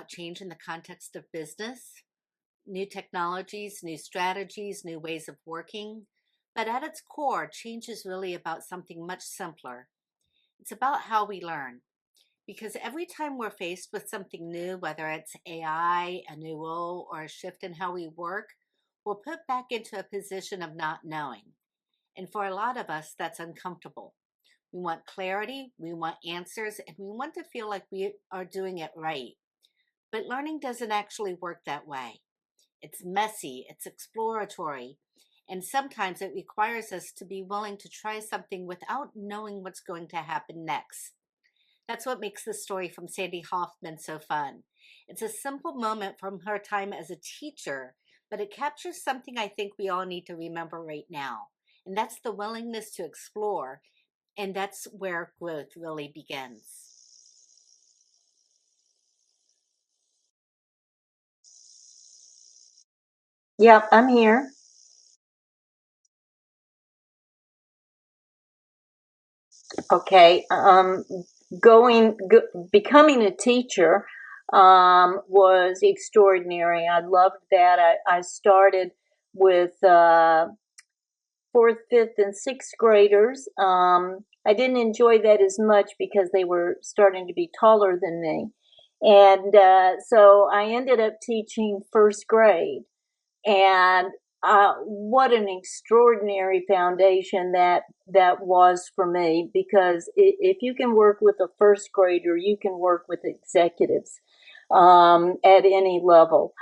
about change in the context of business, new technologies, new strategies, new ways of working. But at its core, change is really about something much simpler. It's about how we learn. Because every time we're faced with something new, whether it's AI, a new role, or a shift in how we work, we're put back into a position of not knowing. And for a lot of us, that's uncomfortable. We want clarity, we want answers, and we want to feel like we are doing it right. But learning doesn't actually work that way. It's messy, it's exploratory, and sometimes it requires us to be willing to try something without knowing what's going to happen next. That's what makes the story from Sandy Hofmann so fun. It's a simple moment from her time as a teacher, but it captures something I think we all need to remember right now. And that's the willingness to explore, and that's where growth really begins. Yep, I'm here. Okay. Becoming a teacher was extraordinary. I loved that. I started with fourth, fifth, and sixth graders. I didn't enjoy that as much because they were starting to be taller than me. And so I ended up teaching first grade. And what an extraordinary foundation that was for me, because if you can work with a first grader, you can work with executives at any level.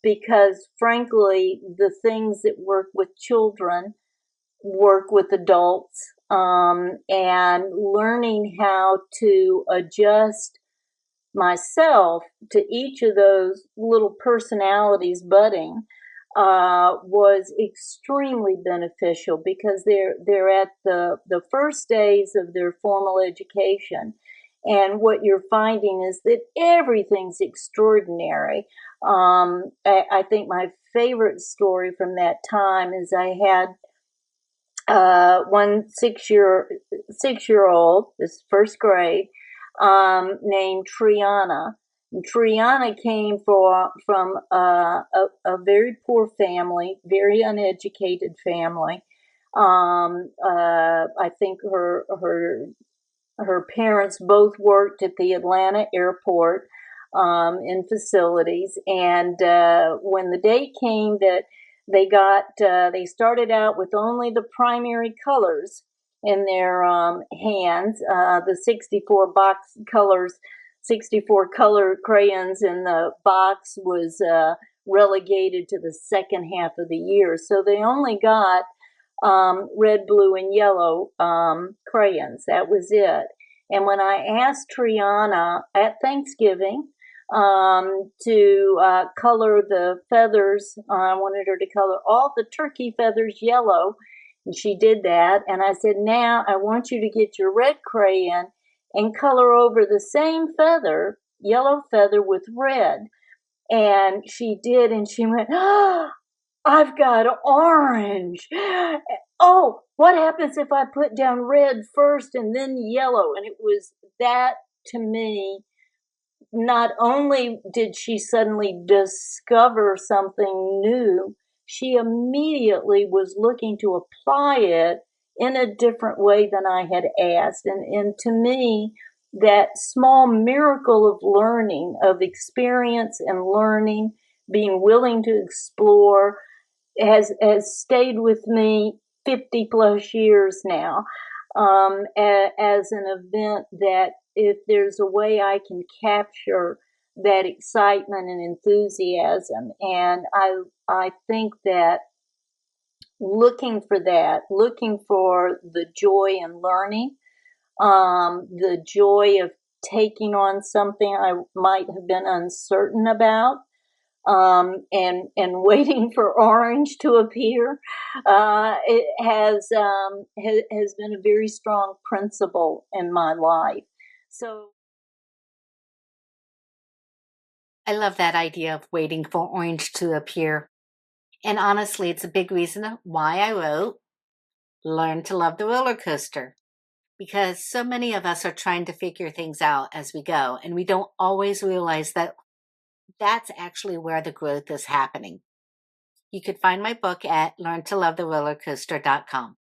Because frankly, the things that work with children work with adults, and learning how to adjust myself to each of those little personalities budding was extremely beneficial, because they're at the first days of their formal education, and what you're finding is that everything's extraordinary. I think my favorite story from that time is I had one 6-year old, this first grade, named Triana. And Triana came from a very poor family, very uneducated family. I think her parents both worked at the Atlanta airport in facilities, and when the day came that they started out with only the primary colors in their hands, the 64 box colors, 64 color crayons in the box was relegated to the second half of the year. So they only got red, blue, and yellow crayons. That was it. And when I asked Triana at Thanksgiving to color the feathers, I wanted her to color all the turkey feathers yellow, and she did that. And I said, now I want you to get your red crayon and color over the same feather, yellow feather, with red. And she did, and she went, oh, I've got orange. Oh, what happens if I put down red first and then yellow? And it was that, to me, not only did she suddenly discover something new, she immediately was looking to apply it in a different way than I had asked. And to me, that small miracle of learning, of experience and learning, being willing to explore, has stayed with me 50 plus years now, as an event that, if there's a way I can capture that excitement and enthusiasm, and I think that looking for the joy in learning, the joy of taking on something I might have been uncertain about, and waiting for orange to appear, it has been a very strong principle in my life. So I love that idea of waiting for orange to appear. And honestly, it's a big reason why I wrote Learn to Love the Roller Coaster. because so many of us are trying to figure things out as we go, and we don't always realize that that's actually where the growth is happening. You could find my book at learntolovetherollercoaster.com.